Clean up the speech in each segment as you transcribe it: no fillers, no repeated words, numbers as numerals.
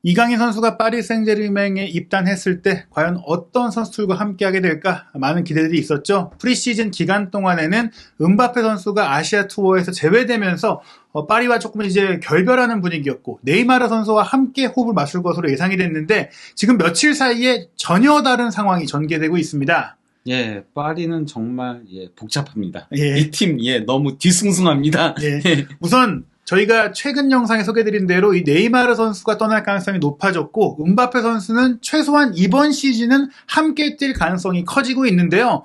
이강인 선수가 파리 생제르맹에 입단했을 때 과연 어떤 선수들과 함께하게 될까 많은 기대들이 있었죠. 프리시즌 기간 동안에는 음바페 선수가 아시아 투어에서 제외되면서 파리와 조금 이제 결별하는 분위기였고 네이마르 선수와 함께 호흡을 맞출 것으로 예상이 됐는데 지금 며칠 사이에 전혀 다른 상황이 전개되고 있습니다. 예, 파리는 정말 복잡합니다. 예. 이 팀 너무 뒤숭숭합니다. 예. 우선 저희가 최근 영상에 소개드린 대로 이 네이마르 선수가 떠날 가능성이 높아졌고 음바페 선수는 최소한 이번 시즌은 함께 뛸 가능성이 커지고 있는데요.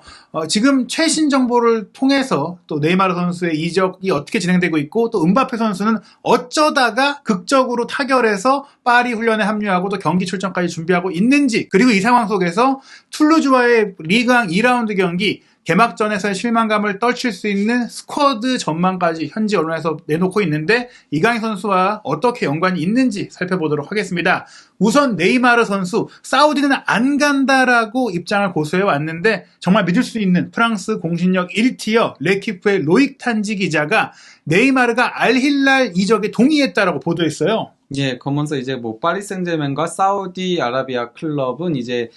지금 최신 정보를 통해서 또 네이마르 선수의 이적이 어떻게 진행되고 있고 또 음바페 선수는 어쩌다가 극적으로 타결해서 파리 훈련에 합류하고 또 경기 출전까지 준비하고 있는지, 그리고 이 상황 속에서 툴루즈와의 리그왕 2라운드 경기 개막전에서의 실망감을 떨칠 수 있는 스쿼드 전망까지 현지 언론에서 내놓고 있는데 이강인 선수와 어떻게 연관이 있는지 살펴보도록 하겠습니다. 우선 네이마르 선수, 사우디는 안 간다라고 입장을 고수해 왔는데 정말 믿을 수 있는 프랑스 공신력 1티어 레키프의 로익 탄지 기자가 네이마르가 알힐랄 이적에 동의했다라고 보도했어요. 예, 그러면서 이제 파리 생제르맹과 사우디아라비아 클럽은 이제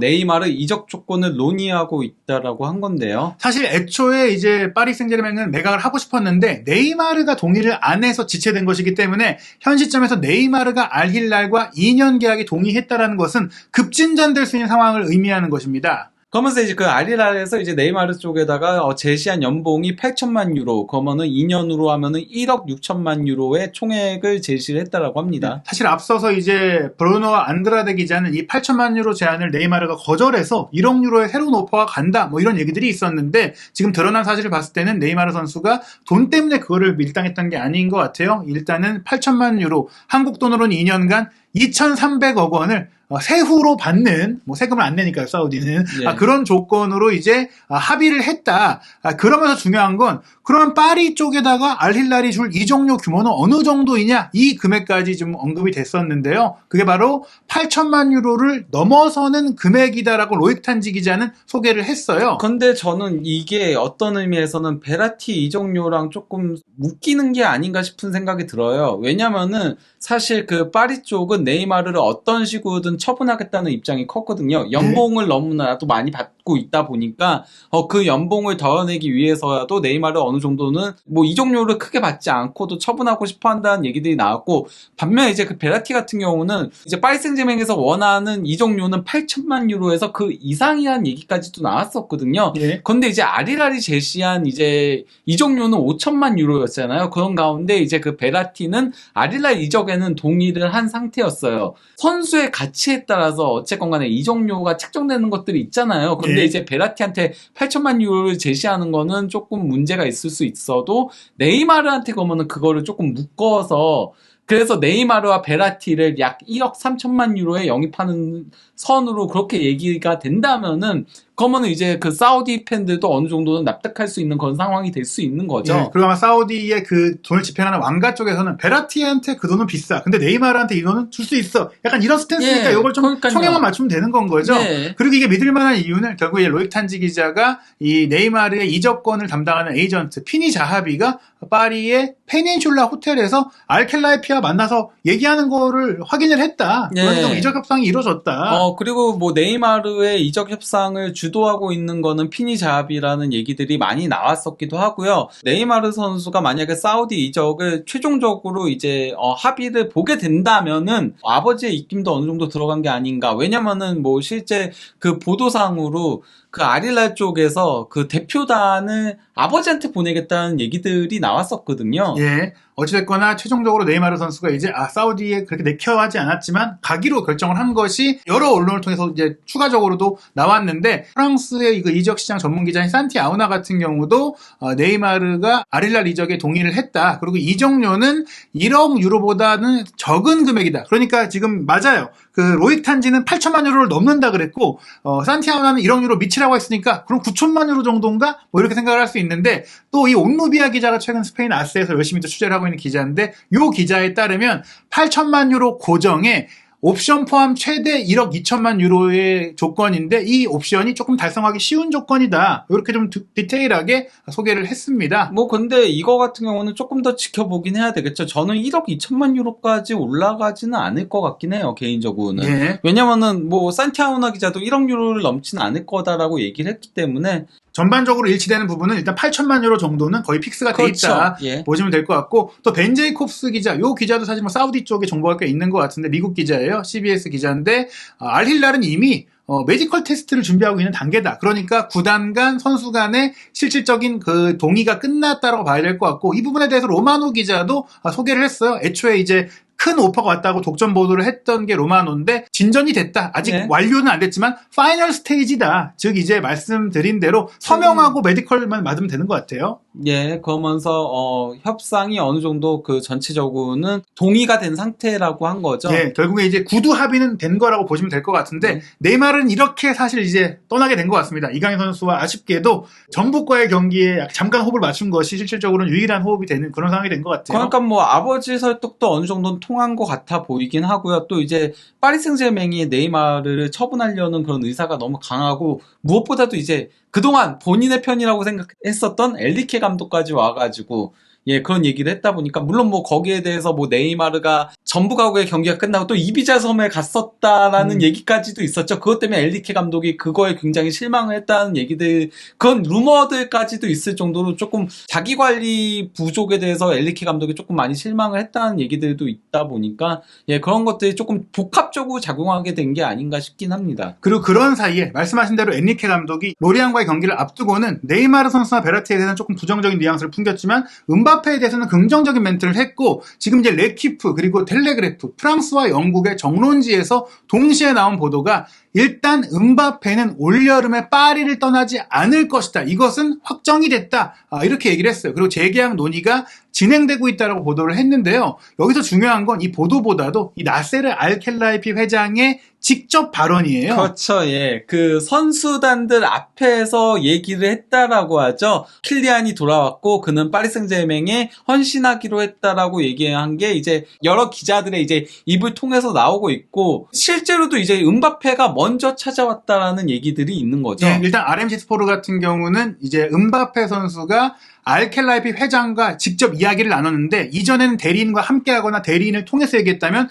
네이마르 이적 조건을 논의하고 있다라고 한 건데요. 사실 애초에 이제 파리 생제르맹은 매각을 하고 싶었는데 네이마르가 동의를 안 해서 지체된 것이기 때문에 현 시점에서 네이마르가 알힐랄과 2년 계약에 동의했다라는 것은 급진전될 수 있는 상황을 의미하는 것입니다. 그러면서 이제 그 알힐랄에서 이제 네이마르 쪽에다가 제시한 연봉이 8천만 유로, 그러면은 2년으로 하면은 1억 6천만 유로의 총액을 제시를 했다라고 합니다. 사실 앞서서 이제 브루노 안드라데 기자는 이 8천만 유로 제안을 네이마르가 거절해서 1억 유로의 새로운 오퍼가 간다 뭐 이런 얘기들이 있었는데 지금 드러난 사실을 봤을 때는 네이마르 선수가 돈 때문에 그거를 밀당했던 게 아닌 것 같아요. 일단은 8천만 유로, 한국 돈으로는 2년간 2,300억 원을 세후로 받는, 세금을 안 내니까요, 사우디는. 예. 그런 조건으로 이제 합의를 했다. 그러면서 중요한 건, 그러면 파리 쪽에다가 알힐랄이 줄 이적료 규모는 어느 정도이냐? 이 금액까지 좀 언급이 됐었는데요. 그게 바로 8천만 유로를 넘어서는 금액이다라고 로익 탄지 기자는 소개를 했어요. 근데 저는 이게 어떤 의미에서는 베라티 이적료랑 조금 묶이는 게 아닌가 싶은 생각이 들어요. 왜냐면은 사실 그 파리 쪽은 네이마르를 어떤 식으로든 처분하겠다는 입장이 컸거든요. 연봉을 너무나도 많이 받고 있다 보니까 그 연봉을 덜어내기 위해서라도 네이마르를 어느 정도는 이적료를 크게 받지 않고도 처분하고 싶어 한다는 얘기들이 나왔고, 반면 이제 그 베라티 같은 경우는 이제 파리 생제르맹에서 원하는 이적료는 8천만 유로에서 그 이상이라는 얘기까지도 나왔었거든요. 예. 근데 이제 아리랄이 제시한 이제 이적료는 5천만 유로였잖아요. 그런 가운데 이제 그 베라티는 아리랄 이적에는 동의를 한 상태였어요. 선수의 가치에 따라서 어쨌건 간에 이적료가 책정되는 것들이 있잖아요. 근데 예. 이제 베라티한테 8천만 유로를 제시하는 거는 조금 문제가 있을 수 있어도 네이마르한테 그러면은 그거를 조금 묶어서, 그래서 네이마르와 베라티를 약 1억 3천만 유로에 영입하는 선으로 그렇게 얘기가 된다면은, 그러면은 이제 그 사우디 팬들도 어느 정도는 납득할 수 있는 그런 상황이 될 수 있는 거죠. 예, 그리고 아마 사우디의 그 돈을 집행하는 왕가 쪽에서는 베라티한테 그 돈은 비싸, 근데 네이마르한테 이 돈은 줄 수 있어, 약간 이런 스탠스니까 이걸 좀 그러니까요. 총액만 맞추면 되는 건 거죠. 네. 그리고 이게 믿을 만한 이유는 결국 이제 로익 탄지 기자가 이 네이마르의 이적권을 담당하는 에이전트 피니 자하비가 파리의 페닌슐라 호텔에서 알켈라이피와 만나서 얘기하는 거를 확인을 했다. 그러니까 이적 협상이 이루어졌다. 그리고 네이마르의 이적 협상을 주도하고 있는 거는 피니 자합이라는 얘기들이 많이 나왔었기도 하고요. 네이마르 선수가 만약에 사우디 이적을 최종적으로 이제 합의를 보게 된다면은 아버지의 입김도 어느 정도 들어간 게 아닌가. 왜냐면은 실제 그 보도상으로 그 아릴랄 쪽에서 그 대표단을 아버지한테 보내겠다는 얘기들이 나왔었거든요. 예. 어찌됐거나 최종적으로 네이마르 선수가 이제 사우디에 그렇게 내켜하지 않았지만 가기로 결정을 한 것이 여러 언론을 통해서 이제 추가적으로도 나왔는데, 프랑스의 이거 이적 시장 전문 기자인 산티 아우나 같은 경우도 네이마르가 아릴랄 이적에 동의를 했다. 그리고 이적료는 1억 유로보다는 적은 금액이다. 그러니까 지금 맞아요. 그 로익 탄지는 8천만 유로를 넘는다 그랬고 산티 아우나는 1억 유로 미치라고 했으니까 그럼 9천만 유로 정도인가? 이렇게 생각을 할 수 있는데, 또 이 온루비아 기자가 최근 스페인 아스에서 열심히 또 취재를 하고 있는 기자인데, 요 기자에 따르면 8천만 유로 고정에 옵션 포함 최대 1억 2천만 유로의 조건인데 이 옵션이 조금 달성하기 쉬운 조건이다. 이렇게 좀 디테일하게 소개를 했습니다. 뭐 근데 이거 같은 경우는 조금 더 지켜보긴 해야 되겠죠. 저는 1억 2천만 유로까지 올라가지는 않을 것 같긴 해요, 개인적으로는. 예. 왜냐면은 뭐 산티아우나 기자도 1억 유로를 넘지는 않을 거다라고 얘기를 했기 때문에. 전반적으로 일치되는 부분은 일단 8천만 유로 정도는 거의 픽스가 돼 그렇죠. 있다. 예. 보시면 될 것 같고, 또 벤 제이콥스 기자, 요 기자도 사실 뭐 사우디 쪽에 정보가 꽤 있는 것 같은데 미국 기자예요. CBS 기자인데 알힐랄은 이미 메디컬 테스트를 준비하고 있는 단계다. 그러니까 구단 간 선수 간의 실질적인 그 동의가 끝났다라고 봐야 될 것 같고, 이 부분에 대해서 로마노 기자도 소개를 했어요. 애초에 이제 큰 오퍼가 왔다고 독점 보도를 했던 게 로마노인데 진전이 됐다. 아직 네. 완료는 안 됐지만 파이널 스테이지다. 즉 이제 말씀드린 대로 서명하고 메디컬만 맞으면 되는 것 같아요. 예, 그러면서 협상이 어느 정도 그 전체적으로는 동의가 된 상태라고 한 거죠. 예, 결국에 이제 구두 합의는 된 거라고 보시면 될 것 같은데 네이마르는 이렇게 사실 이제 떠나게 된 것 같습니다. 이강인 선수와 아쉽게도 전북과의 경기에 잠깐 호흡을 맞춘 것이 실질적으로는 유일한 호흡이 되는 그런 상황이 된 것 같아요. 그러니까 뭐 아버지 설득도 어느 정도는 통한 것 같아 보이긴 하고요. 또 이제 파리 생제르맹이 네이마르를 처분하려는 그런 의사가 너무 강하고 무엇보다도 이제 그동안 본인의 편이라고 생각했었던 엘리케 감독까지 와가지고 예, 그런 얘기를 했다 보니까, 물론 뭐 거기에 대해서 뭐 네이마르가 전북하고의 경기가 끝나고 또 이비자 섬에 갔었다라는 얘기까지도 있었죠. 그것 때문에 엘리케 감독이 그거에 굉장히 실망을 했다는 얘기들, 그런 루머들까지도 있을 정도로 조금 자기 관리 부족에 대해서 엘리케 감독이 조금 많이 실망을 했다는 얘기들도 있다 보니까, 예, 그런 것들이 조금 복합적으로 작용하게 된 게 아닌가 싶긴 합니다. 그리고 그런 사이에 말씀하신 대로 엔리케 감독이 로리안과의 경기를 앞두고는 네이마르 선수나 베라티에 대해서는 조금 부정적인 뉘앙스를 풍겼지만 음바페에 대해서는 긍정적인 멘트를 했고, 지금 이제 레키프 그리고 텔레그래프, 프랑스와 영국의 정론지에서 동시에 나온 보도가 일단 음바페는 올여름에 파리를 떠나지 않을 것이다. 이것은 확정이 됐다. 이렇게 얘기를 했어요. 그리고 재계약 논의가 진행되고 있다라고 보도를 했는데요. 여기서 중요한 건 이 보도보다도 이 나세르 알켈라이피 회장의 직접 발언이에요. 그렇죠, 예. 그 선수단들 앞에서 얘기를 했다라고 하죠. 킬리안이 돌아왔고 그는 파리 생제르맹에 헌신하기로 했다라고 얘기한 게 이제 여러 기자들의 이제 입을 통해서 나오고 있고, 실제로도 이제 음바페가 먼저 찾아왔다라는 얘기들이 있는 거죠. 네, 일단 RMC 스포르 같은 경우는 이제 음바페 선수가 알켈라이피 회장과 직접 이야기를 나눴는데, 이전에는 대리인과 함께하거나 대리인을 통해서 얘기했다면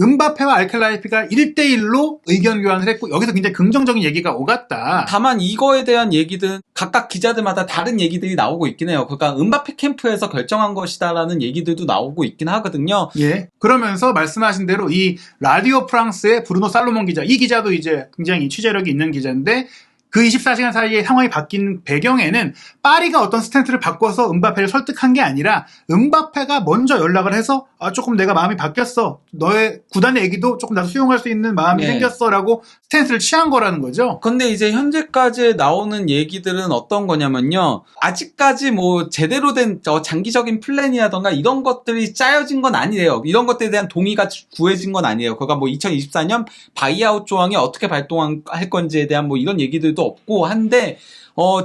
음바페와 알켈라이피가 1대1로 의견 교환을 했고, 여기서 굉장히 긍정적인 얘기가 오갔다. 다만 이거에 대한 얘기들은 각각 기자들마다 다른 얘기들이 나오고 있긴 해요. 그러니까 음바페 캠프에서 결정한 것이다라는 얘기들도 나오고 있긴 하거든요. 예. 그러면서 말씀하신 대로 이 라디오 프랑스의 브루노 살로몬 기자, 이 기자도 이제 굉장히 취재력이 있는 기자인데, 그 24시간 사이에 상황이 바뀐 배경에는 파리가 어떤 스탠스를 바꿔서 음바페를 설득한 게 아니라 음바페가 먼저 연락을 해서 조금 내가 마음이 바뀌었어. 너의 구단의 얘기도 조금 나도 수용할 수 있는 마음이 생겼어라고 스탠스를 취한 거라는 거죠. 근데 이제 현재까지 나오는 얘기들은 어떤 거냐면요. 아직까지 뭐 제대로 된 장기적인 플랜이라던가 이런 것들이 짜여진 건 아니래요. 이런 것들에 대한 동의가 구해진 건 아니에요. 그러니까 뭐 2024년 바이아웃 조항이 어떻게 발동할 건지에 대한 뭐 이런 얘기들도 없고 한데,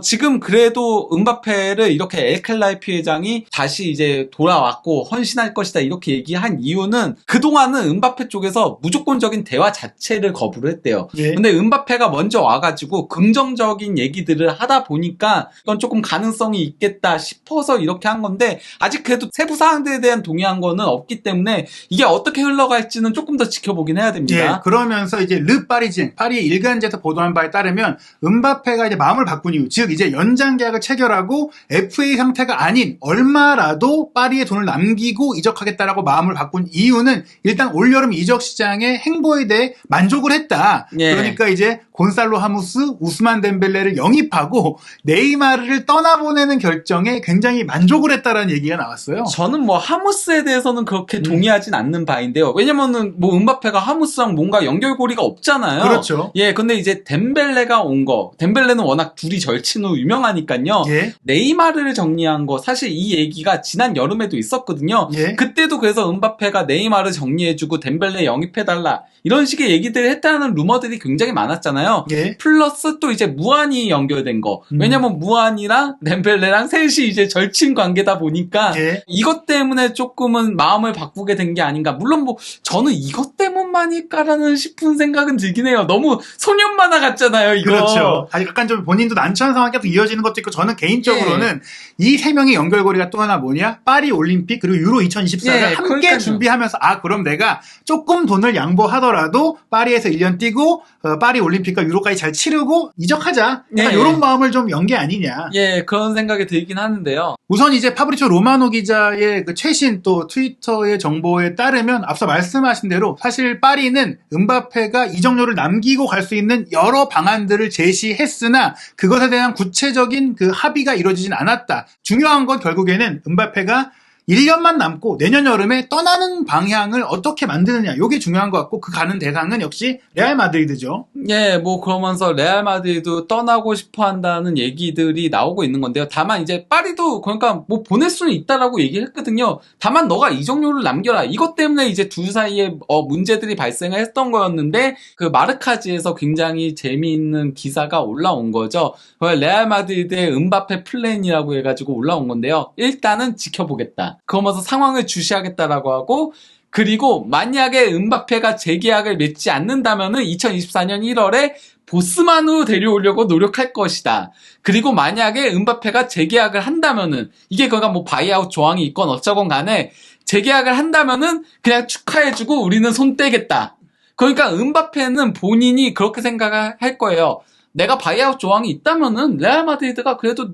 지금 그래도 음바페를 이렇게 엘켈라이피 회장이 다시 이제 돌아왔고 헌신할 것이다 이렇게 얘기한 이유는, 그동안은 음바페 쪽에서 무조건적인 대화 자체를 거부를 했대요. 예. 근데 음바페가 먼저 와가지고 긍정적인 얘기들을 하다 보니까 이건 조금 가능성이 있겠다 싶어서 이렇게 한 건데, 아직 그래도 세부 사항들에 대한 동의한 거는 없기 때문에 이게 어떻게 흘러갈지는 조금 더 지켜보긴 해야 됩니다. 예, 그러면서 이제 르 파리지앵, 파리 일간지에서 보도한 바에 따르면 음바페가 이제 마음을 바꾼 이유, 즉 이제 연장 계약을 체결하고 FA 상태가 아닌 얼마라도 파리에 돈을 남기고 이적하겠다라고 마음을 바꾼 이유는 일단 올여름 이적 시장의 행보에 대해 만족을 했다. 예. 그러니까 이제 곤살로 하무스, 우스만 덴벨레를 영입하고 네이마르를 떠나보내는 결정에 굉장히 만족을 했다라는 얘기가 나왔어요. 저는 뭐 하무스에 대해서는 그렇게 동의하진 않는 바인데요. 왜냐면은 뭐 음바페가 하무스랑 뭔가 연결고리가 없잖아요. 그렇죠. 예, 근데 이제 덴벨레가 온 거, 덴벨레는 워낙 둘이 절친으로 유명하니까요. 예. 네이마르를 정리한 거, 사실 이 얘기가 지난 여름에도 있었거든요. 예. 그때도 그래서 음바페가 네이마르 정리해주고 덴벨레 영입해달라 이런 식의 얘기들을 했다는 루머들이 굉장히 많았잖아요. 있잖아요. 예. 플러스 또 이제 무안이 연결된 거. 왜냐면 무안이랑 덴벨레랑 셋이 이제 절친 관계다 보니까 예. 이것 때문에 조금은 마음을 바꾸게 된 게 아닌가. 물론 뭐 저는 이것 때문만일까라는 싶은 생각은 들긴 해요. 너무 소년 만화 같잖아요, 이거. 그렇죠. 아직 약간 좀 본인도 난처한 상황이 계속 이어지는 것도 있고, 저는 개인적으로는 이 세 명의 연결고리가 또 하나 뭐냐? 파리 올림픽 그리고 유로 2024를 예, 함께 그러니까요. 준비하면서 그럼 내가 조금 돈을 양보하더라도 파리에서 1년 뛰고 파리 올림픽과 유로까지 잘 치르고 이적하자. 약간 예. 이런 마음을 좀 연 게 아니냐. 예, 그런 생각이 들긴 하는데요. 우선 이제 파브리치오 로마노 기자의 그 최신 또 트위터의 정보에 따르면 앞서 말씀하신 대로 사실 파리는 음바페가 이적료를 남기고 갈 수 있는 여러 방안들을 제시했으나 그것에 대한 구체적인 그 합의가 이루어지진 않았다. 중요한 건 결국에는 음바페가 1년만 남고 내년 여름에 떠나는 방향을 어떻게 만드느냐. 이게 중요한 것 같고 그 가는 대상은 역시 레알 마드리드죠. 예, 뭐 그러면서 레알 마드리드 떠나고 싶어 한다는 얘기들이 나오고 있는 건데요. 다만 이제 파리도 그러니까 뭐 보낼 수는 있다라고 얘기했거든요. 다만 너가 이적료를 남겨라. 이것 때문에 이제 둘 사이에 문제들이 발생을 했던 거였는데 그 마르카지에서 굉장히 재미있는 기사가 올라온 거죠. 레알 마드리드의 음바페 플랜이라고 해가지고 올라온 건데요. 일단은 지켜보겠다. 그러면서 상황을 주시하겠다라고 하고 그리고 만약에 음바페가 재계약을 맺지 않는다면은 2024년 1월에 보스만으로 데려오려고 노력할 것이다. 그리고 만약에 음바페가 재계약을 한다면은 이게 그러니까 뭐 바이아웃 조항이 있건 어쩌건 간에 재계약을 한다면은 그냥 축하해주고 우리는 손 떼겠다. 그러니까 음바페는 본인이 그렇게 생각을 할 거예요. 내가 바이아웃 조항이 있다면은 레알 마드리드가 그래도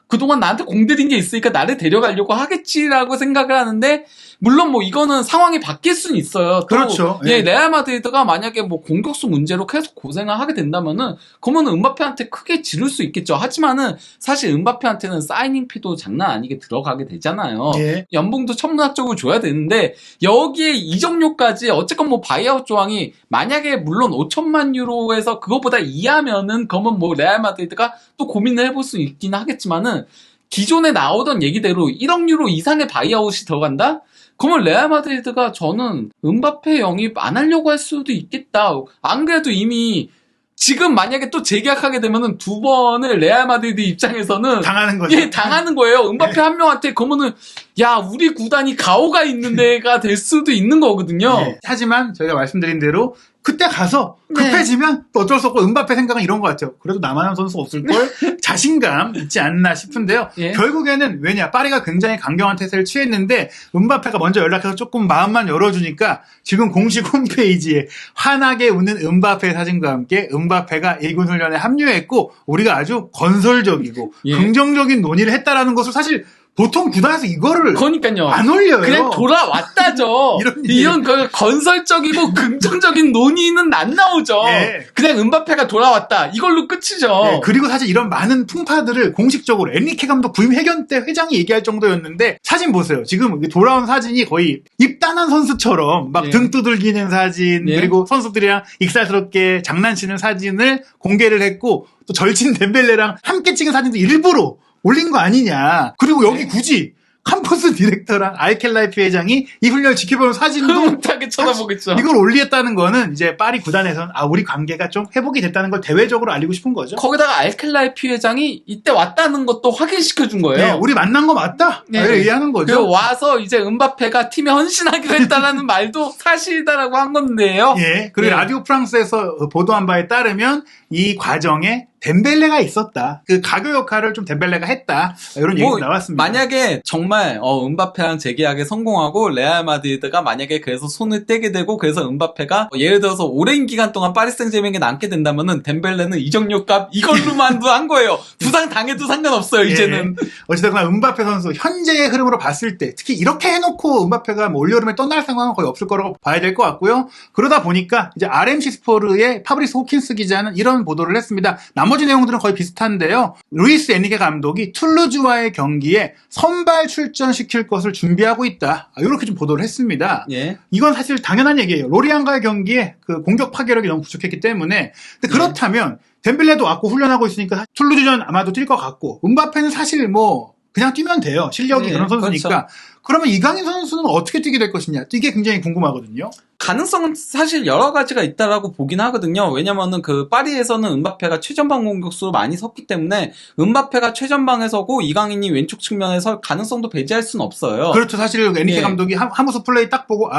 그동안 나한테 공들인 게 있으니까 나를 데려가려고 하겠지라고 생각을 하는데 물론 뭐 이거는 상황이 바뀔 수는 있어요. 또 그렇죠. 예, 레알 마드리드가 만약에 뭐 공격수 문제로 계속 고생을 하게 된다면은 그러면 음바페한테 크게 지를 수 있겠죠. 하지만은 사실 음바페한테는 사이닝 피도 장난 아니게 들어가게 되잖아요. 예. 연봉도 천문학적으로 줘야 되는데 여기에 이적료까지 어쨌건 뭐 바이아웃 조항이 만약에 물론 5천만 유로에서 그거보다 이하면은 그러면 뭐 레알 마드리드가 또 고민을 해볼 수 있긴 하겠지만은 기존에 나오던 얘기대로 1억 유로 이상의 바이아웃이 들어간다? 그러면 레알 마드리드가 저는 음바페 영입 안 하려고 할 수도 있겠다. 안 그래도 이미 지금 만약에 또 재계약하게 되면은 두 번을 레알 마드리드 입장에서는 당하는 거죠. 예, 당하는 거예요. 음바페 한 명한테 그러면은 야, 우리 구단이 가오가 있는 데가 될 수도 있는 거거든요. 네. 하지만 저희가 말씀드린 대로 그때 가서 네. 급해지면 또 어쩔 수 없고 음바페 생각은 이런 것 같아요. 그래도 나만한 선수 없을걸? 자신감 있지 않나 싶은데요. 예. 결국에는 왜냐? 파리가 굉장히 강경한 태세를 취했는데 음바페가 먼저 연락해서 조금 마음만 열어주니까 지금 공식 홈페이지에 환하게 웃는 음바페 사진과 함께 음바페가 1군 훈련에 합류했고 우리가 아주 건설적이고 예. 긍정적인 논의를 했다라는 것을 사실 보통 구단에서 이거를 그러니까요. 안 올려요. 그냥 돌아왔다죠. 이런 그 건설적이고 긍정적인 논의는 안 나오죠. 예. 그냥 음바페가 돌아왔다. 이걸로 끝이죠. 네, 그리고 사실 이런 많은 풍파들을 공식적으로 엔리케 감독 부임 회견 때 회장이 얘기할 정도였는데 사진 보세요. 지금 돌아온 사진이 거의 입단한 선수처럼 막 예. 등 두들기는 사진 예. 그리고 선수들이랑 익살스럽게 장난치는 사진을 공개를 했고 또 절친 덴벨레랑 함께 찍은 사진도 일부러 올린 거 아니냐. 그리고 여기 네. 굳이 캠퍼스 디렉터랑 알켈라이프 회장이 이 훈련을 지켜보는 사진도 흐뭇하게 쳐다보겠죠. 이걸 올리겠다는 거는 이제 파리 구단에서는 우리 관계가 좀 회복이 됐다는 걸 대외적으로 알리고 싶은 거죠. 거기다가 알켈라이피 회장이 이때 왔다는 것도 확인시켜 준 거예요. 네, 우리 만난 거 맞다? 네. 얘기하는 거죠. 그리고 와서 이제 음바페가 팀에 헌신하기로 했다라는 말도 사실이다라고 한 건데요. 예. 그리고 예. 라디오 프랑스에서 보도한 바에 따르면 이 과정에 덴벨레가 있었다. 그 가교 역할을 좀 덴벨레가 했다. 이런 얘기가 나왔습니다. 만약에 정말 음바페랑 재계약에 성공하고 레알 마드리드가 만약에 그래서 손을 떼게 되고 그래서 음바페가 예를 들어서 오랜 기간 동안 파리 생제르맹에 남게 된다면은 덴벨레는 이적료값 이걸로만도 한 거예요. 부상 당해도 상관없어요. 이제는. 어찌됐거나 음바페 선수 현재의 흐름으로 봤을 때 특히 이렇게 해놓고 음바페가 뭐 올여름에 떠날 상황은 거의 없을 거라고 봐야 될 것 같고요. 그러다 보니까 이제 RMC 스포르의 파브리스 호킨스 기자는 이런 보도를 했습니다. 나머지 내용들은 거의 비슷한데요. 루이스 에니게 감독이 툴루즈와의 경기에 선발 출전시킬 것을 준비하고 있다. 이렇게 좀 보도를 했습니다. 예. 이건 사실 당연한 얘기예요. 로리안과의 경기에 그 공격 파괴력이 너무 부족했기 때문에. 근데 그렇다면 덴벨레도 왔고 훈련하고 있으니까 툴루즈전 아마도 뛸 것 같고 음바페는 사실 뭐 그냥 뛰면 돼요. 실력이 네, 그런 선수니까. 그렇죠. 그러면 이강인 선수는 어떻게 뛰게 될 것이냐. 이게 굉장히 궁금하거든요. 가능성은 사실 여러 가지가 있다라고 보긴 하거든요. 왜냐면은 그 파리에서는 음바페가 최전방 공격수로 많이 섰기 때문에 음바페가 최전방에 서고 이강인이 왼쪽 측면에 설 가능성도 배제할 수는 없어요. 그렇죠. 사실 에니케 예. 감독이 하무스 플레이 딱 보고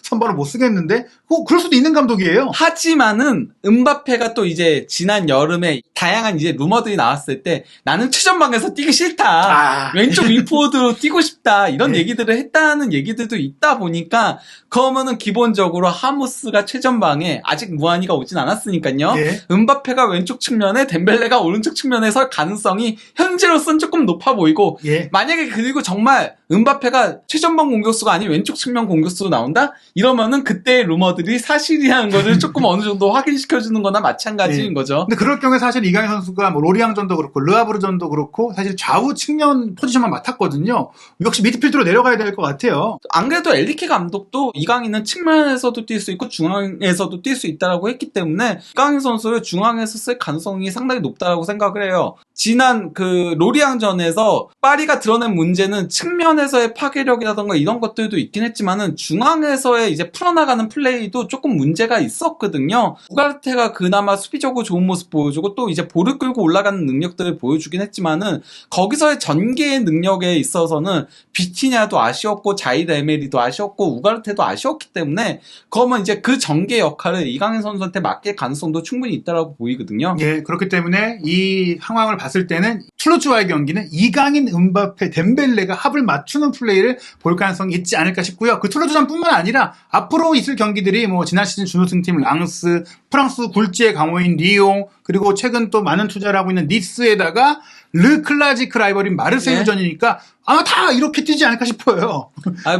선발을 못 쓰겠는데 그럴 수도 있는 감독이에요. 하지만은 음바페가 또 이제 지난 여름에 다양한 이제 루머들이 나왔을 때 나는 최전방에서 뛰기 싫다. 왼쪽 윙포워드로 뛰고 싶다. 이런 네. 얘기들을 했다는 얘기들도 있다 보니까 그러면은 기본적으로 하무스가 최전방에 아직 무한이가 오진 않았으니까요. 예. 음바페가 왼쪽 측면에 덴벨레가 오른쪽 측면에 설 가능성이 현재로서는 조금 높아 보이고 예. 만약에 그리고 정말 음바페가 최전방 공격수가 아닌 왼쪽 측면 공격수로 나온다? 이러면은 그때의 루머들이 사실이라는 거를 조금 어느 정도 확인시켜주는 거나 마찬가지인 예. 거죠. 근데 그럴 경우에 사실 이강인 선수가 뭐 로리앙전도 그렇고 르아브르전도 그렇고 사실 좌우 측면 포지션만 맡았거든요. 역시 미드필드로 내려가야 될 것 같아요. 안 그래도 엘리케 감독도 이강인은 측면에서도 뛸 수 있고 중앙에서도 뛸 수 있다라고 했기 때문에 이강인 선수를 중앙에서 쓸 가능성이 상당히 높다고 생각을 해요. 지난 그 로리앙전에서 파리가 드러낸 문제는 측면에서의 파괴력이라던가 이런 것들도 있긴 했지만은 중앙에서의 이제 풀어나가는 플레이도 조금 문제가 있었거든요. 우가르테가 그나마 수비적으로 좋은 모습 보여주고 또 이제 볼을 끌고 올라가는 능력들을 보여주긴 했지만은 거기서의 전개의 능력에 있어서는 비티냐도 아쉬웠고 자이드 에메리도 아쉬웠고 우가르테도 아쉬웠기 때문에 그러면 이제 그 전개 역할을 이강인 선수한테 맡길 가능성도 충분히 있다라고 보이거든요. 예, 그렇기 때문에 이 상황을 봤을 때는 툴루즈와의 경기는 이강인, 음바페, 덴벨레가 합을 맞추는 플레이를 볼 가능성이 있지 않을까 싶고요. 그 툴루즈전뿐만 아니라 앞으로 있을 경기들이 뭐 지난 시즌 준우승팀 랑스, 프랑스 굴지의 강호인 리옹, 그리고 최근 또 많은 투자를 하고 있는 니스에다가 르클라지크 라이벌인 마르세유전이니까 아마 다 이렇게 뛰지 않을까 싶어요.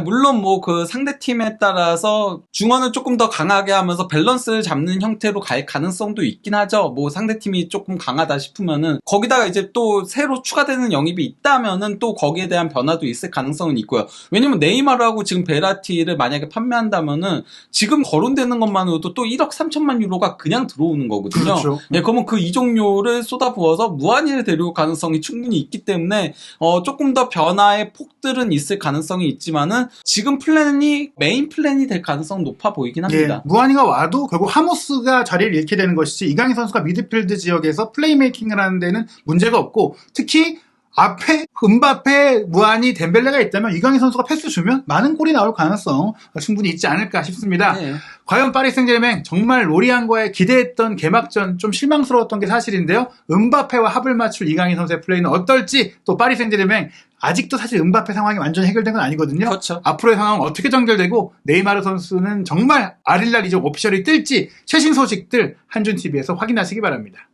물론 뭐 그 상대 팀에 따라서 중원을 조금 더 강하게 하면서 밸런스를 잡는 형태로 갈 가능성도 있긴 하죠. 뭐 상대 팀이 조금 강하다 싶으면은 거기다가 이제 또 새로 추가되는 영입이 있다면은 또 거기에 대한 변화도 있을 가능성은 있고요. 왜냐면 네이마르하고 지금 베라티를 만약에 판매한다면은 지금 거론되는 것만으로도 또 1억 3천만 유로가 그냥 들어오는 거거든요. 그렇죠. 네, 그러면 그 이적료를 쏟아부어서 무한히를 데려올 가능성이 충분히 있기 때문에 조금 더 변화의 폭들은 있을 가능성이 있지만은 지금 플랜이 메인 플랜이 될 가능성은 높아 보이긴 합니다. 예, 무한이가 와도 결국 하모스가 자리를 잃게 되는 것이지 이강인 선수가 미드필드 지역에서 플레이메이킹을 하는 데는 문제가 없고 특히 앞에 음바페, 무한이, 덴벨레가 있다면 이강인 선수가 패스 주면 많은 골이 나올 가능성 충분히 있지 않을까 싶습니다. 네. 과연 파리 생제르맹 정말 로리앙과의 기대했던 개막전 좀 실망스러웠던 게 사실인데요. 음바페와 합을 맞출 이강인 선수의 플레이는 어떨지 또 파리 생제르맹 아직도 사실 음바페 상황이 완전히 해결된 건 아니거든요. 그렇죠. 앞으로의 상황은 어떻게 전개되고 네이마르 선수는 정말 아릴라 리정 오피셜이 뜰지 최신 소식들 한준TV에서 확인하시기 바랍니다.